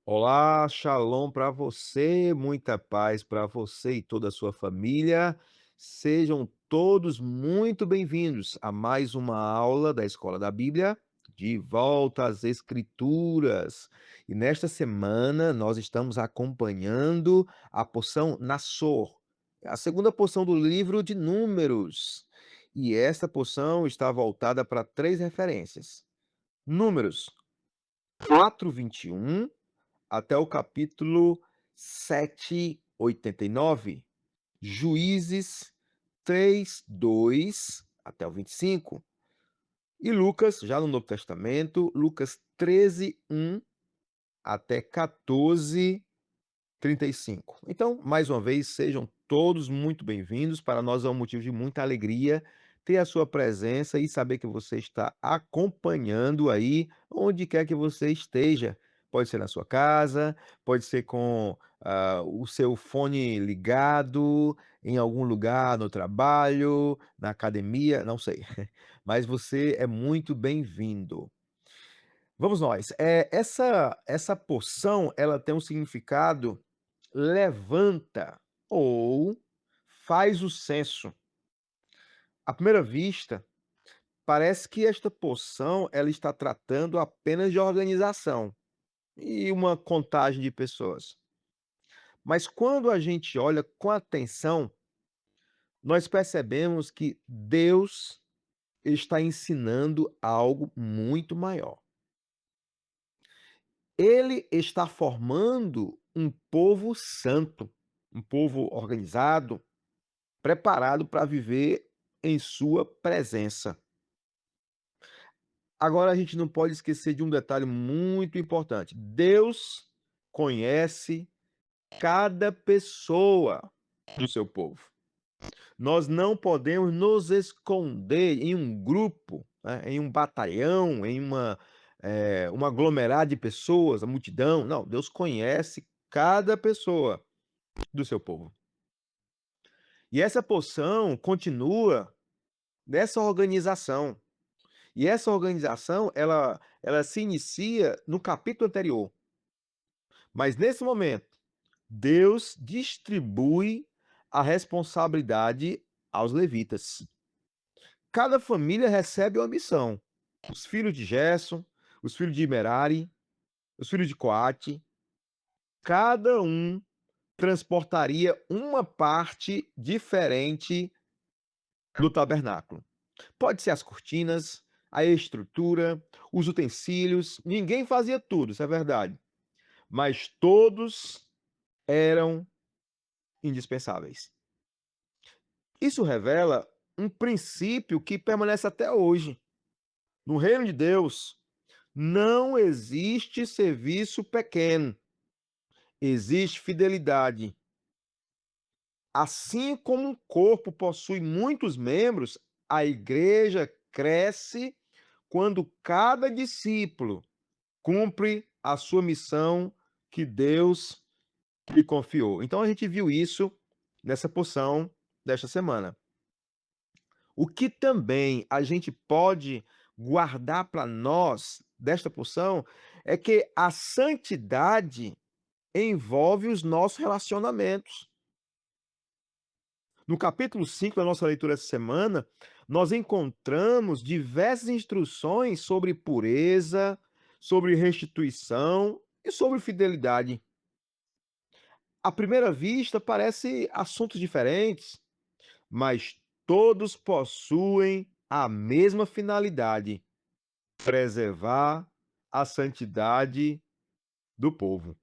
Olá, shalom para você, muita paz para você e toda a sua família. Sejam todos muito bem-vindos a mais uma aula da Escola da Bíblia, de volta às Escrituras. E nesta semana nós estamos acompanhando a porção Nassor, a segunda porção do livro de Números. E esta porção está voltada para três referências: Números 4:21 até o capítulo 7:89, Juízes 3:2 até o 25 e Lucas, já no Novo Testamento, Lucas 13:1 até 14:35. Então, mais uma vez, sejam todos muito bem-vindos. Para nós é um motivo de muita alegria ter a sua presença e saber que você está acompanhando aí, onde quer que você esteja. Pode ser na sua casa, pode ser com o seu fone ligado, em algum lugar, no trabalho, na academia, não sei. Mas você é muito bem-vindo. Vamos nós. Essa porção, ela tem um significado levanta ou faz o censo. À primeira vista, parece que esta porção ela está tratando apenas de organização e uma contagem de pessoas. Mas quando a gente olha com atenção, nós percebemos que Deus está ensinando algo muito maior. Ele está formando um povo santo, um povo organizado, preparado para viver em sua presença. Agora a gente não pode esquecer de um detalhe muito importante. Deus conhece cada pessoa do seu povo. Nós não podemos nos esconder em um grupo, né, em um batalhão, em uma aglomerado de pessoas, a multidão. Não, Deus conhece cada pessoa do seu povo. E essa porção continua nessa organização. E essa organização, ela se inicia no capítulo anterior. Mas nesse momento, Deus distribui a responsabilidade aos levitas. Cada família recebe uma missão. Os filhos de Gerson, os filhos de Merari, os filhos de Coate, cada um transportaria uma parte diferente do tabernáculo. Pode ser as cortinas, a estrutura, os utensílios, ninguém fazia tudo, isso é verdade. Mas todos eram indispensáveis. Isso revela um princípio que permanece até hoje. No reino de Deus, não existe serviço pequeno, existe fidelidade. Assim como um corpo possui muitos membros, a igreja cresce quando cada discípulo cumpre a sua missão que Deus lhe confiou. Então a gente viu isso nessa porção desta semana. O que também a gente pode guardar para nós desta porção é que a santidade envolve os nossos relacionamentos. No capítulo 5 da nossa leitura essa semana, nós encontramos diversas instruções sobre pureza, sobre restituição e sobre fidelidade. À primeira vista, parece assuntos diferentes, mas todos possuem a mesma finalidade: preservar a santidade do povo.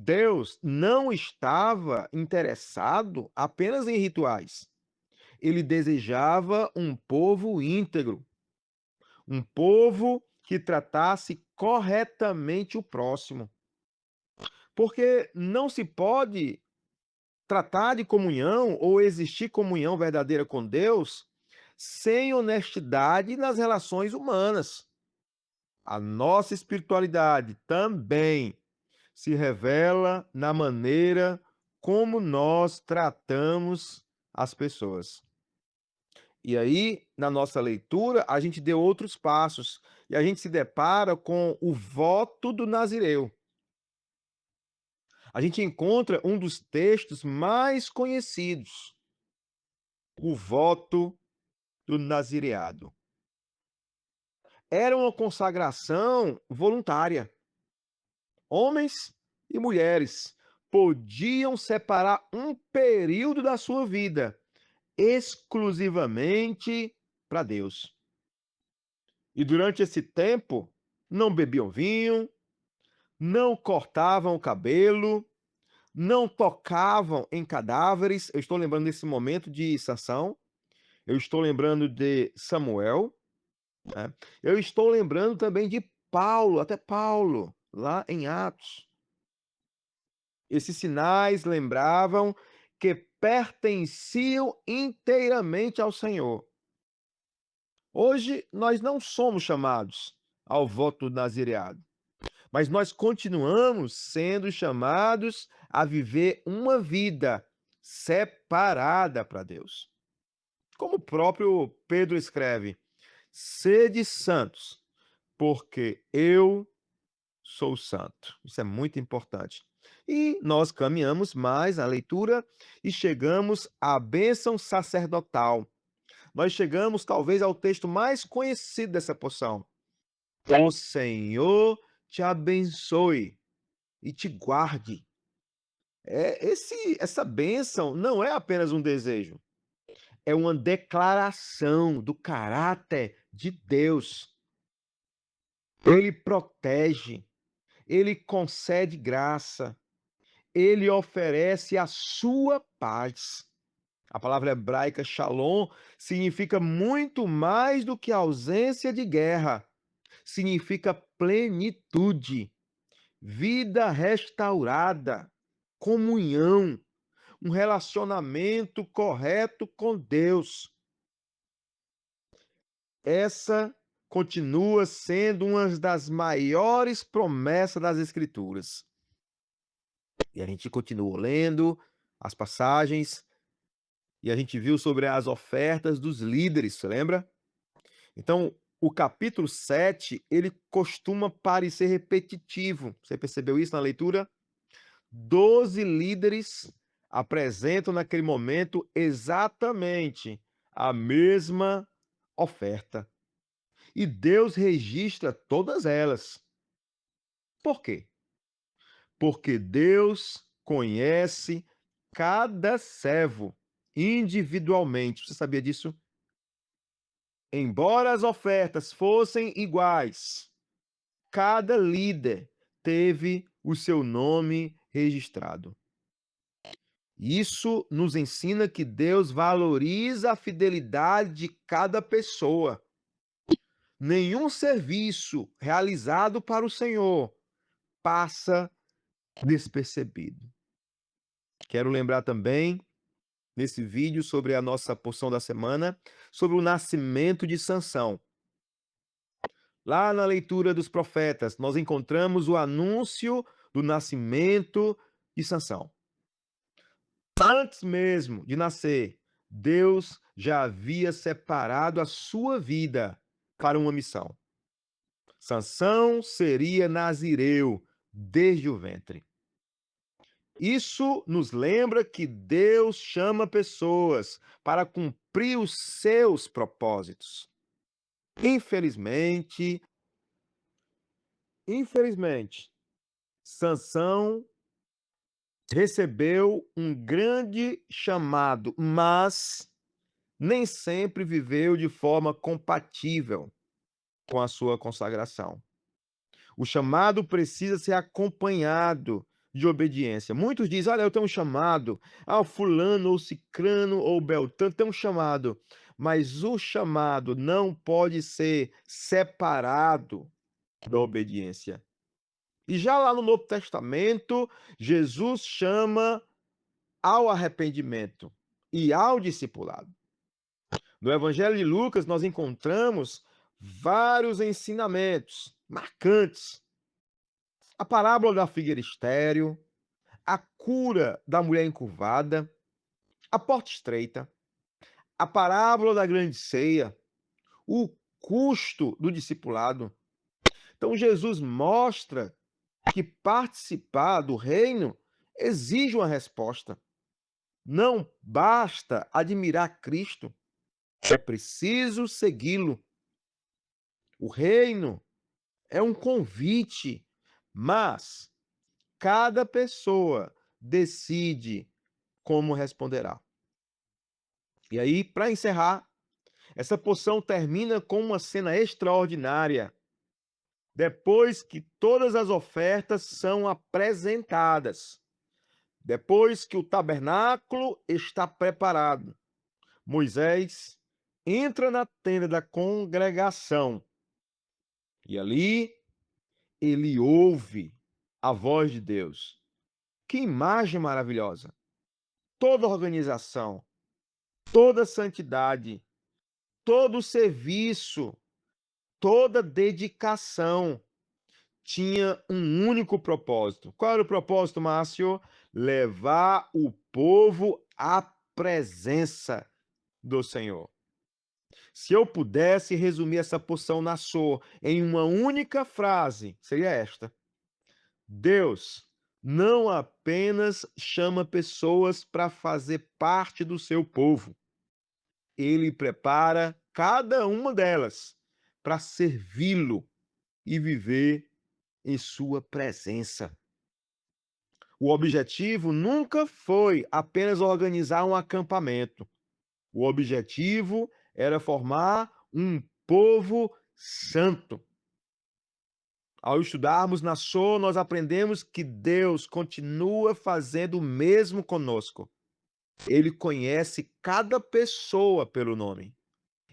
Deus não estava interessado apenas em rituais. Ele desejava um povo íntegro, um povo que tratasse corretamente o próximo. Porque não se pode tratar de comunhão ou existir comunhão verdadeira com Deus sem honestidade nas relações humanas. A nossa espiritualidade também se revela na maneira como nós tratamos as pessoas. E aí, na nossa leitura, a gente deu outros passos e a gente se depara com o voto do Nazireu. a gente encontra um dos textos mais conhecidos, o voto do nazireado. Era uma consagração voluntária. Homens e mulheres podiam separar um período da sua vida exclusivamente para Deus. E durante esse tempo, não bebiam vinho, não cortavam o cabelo, não tocavam em cadáveres. Eu estou lembrando nesse momento de Sansão, eu estou lembrando de Samuel, né? Eu estou lembrando também de Paulo, até Paulo, lá em Atos. Esses sinais lembravam que pertenciam inteiramente ao Senhor. Hoje nós não somos chamados ao voto do nazireado, mas nós continuamos sendo chamados a viver uma vida separada para Deus. Como o próprio Pedro escreve: sede santos, porque eu sou santo. Isso é muito importante. E nós caminhamos mais na leitura e chegamos à bênção sacerdotal. Nós chegamos talvez ao texto mais conhecido dessa porção. O Senhor te abençoe e te guarde. Essa bênção não é apenas um desejo, é uma declaração do caráter de Deus. Ele protege, ele concede graça, ele oferece a sua paz. A palavra hebraica shalom significa muito mais do que ausência de guerra. Significa plenitude, vida restaurada, comunhão, um relacionamento correto com Deus. Essa continua sendo uma das maiores promessas das Escrituras. E a gente continuou lendo as passagens e a gente viu sobre as ofertas dos líderes, você lembra? Então, o capítulo 7, ele costuma parecer repetitivo. Você percebeu isso na leitura? 12 líderes apresentam naquele momento exatamente a mesma oferta. E Deus registra todas elas. Por quê? Porque Deus conhece cada servo individualmente. Você sabia disso? Embora as ofertas fossem iguais, cada líder teve o seu nome registrado. Isso nos ensina que Deus valoriza a fidelidade de cada pessoa. Nenhum serviço realizado para o Senhor passa despercebido. Quero lembrar também, nesse vídeo sobre a nossa porção da semana, sobre o nascimento de Sansão. Lá na leitura dos profetas, nós encontramos o anúncio do nascimento de Sansão. Antes mesmo de nascer, Deus já havia separado a sua vida para uma missão. Sansão seria nazireu desde o ventre. Isso nos lembra que Deus chama pessoas para cumprir os seus propósitos. Infelizmente, Sansão recebeu um grande chamado, mas nem sempre viveu de forma compatível com a sua consagração. O chamado precisa ser acompanhado de obediência. Muitos dizem: olha, eu tenho um chamado. Ah, fulano ou cicrano ou beltrano tem um chamado. Mas o chamado não pode ser separado da obediência. E já lá no Novo Testamento, Jesus chama ao arrependimento e ao discipulado. No Evangelho de Lucas, nós encontramos vários ensinamentos marcantes. A parábola da figueira estéril, a cura da mulher encurvada, a porta estreita, a parábola da grande ceia, o custo do discipulado. Então, Jesus mostra que participar do reino exige uma resposta. Não basta admirar Cristo, é preciso segui-lo. O reino é um convite, mas cada pessoa decide como responderá. E aí, para encerrar, essa porção termina com uma cena extraordinária. Depois que todas as ofertas são apresentadas, depois que o tabernáculo está preparado, Moisés entra na tenda da congregação e ali ele ouve a voz de Deus. Que imagem maravilhosa! Toda organização, toda santidade, todo serviço, toda dedicação tinha um único propósito. Qual era o propósito, Márcio? Levar o povo à presença do Senhor. Se eu pudesse resumir essa porção na SOR em uma única frase, seria esta: Deus não apenas chama pessoas para fazer parte do seu povo, ele prepara cada uma delas para servi-lo e viver em sua presença. O objetivo nunca foi apenas organizar um acampamento. O objetivo era formar um povo santo. Ao estudarmos na SOR, nós aprendemos que Deus continua fazendo o mesmo conosco. Ele conhece cada pessoa pelo nome.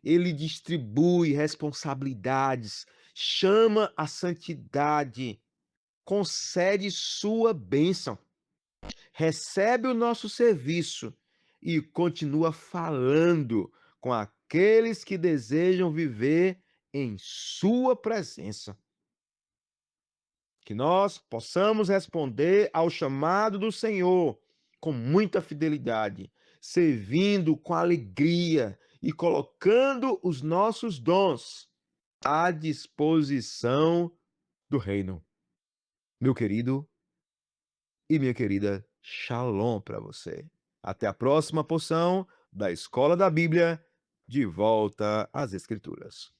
Ele distribui responsabilidades, chama a santidade, concede sua bênção, recebe o nosso serviço e continua falando com aqueles que desejam viver em sua presença. Que nós possamos responder ao chamado do Senhor com muita fidelidade, servindo com alegria e colocando os nossos dons à disposição do reino. Meu querido e minha querida, shalom para você. Até a próxima porção da Escola da Bíblia, de volta às Escrituras.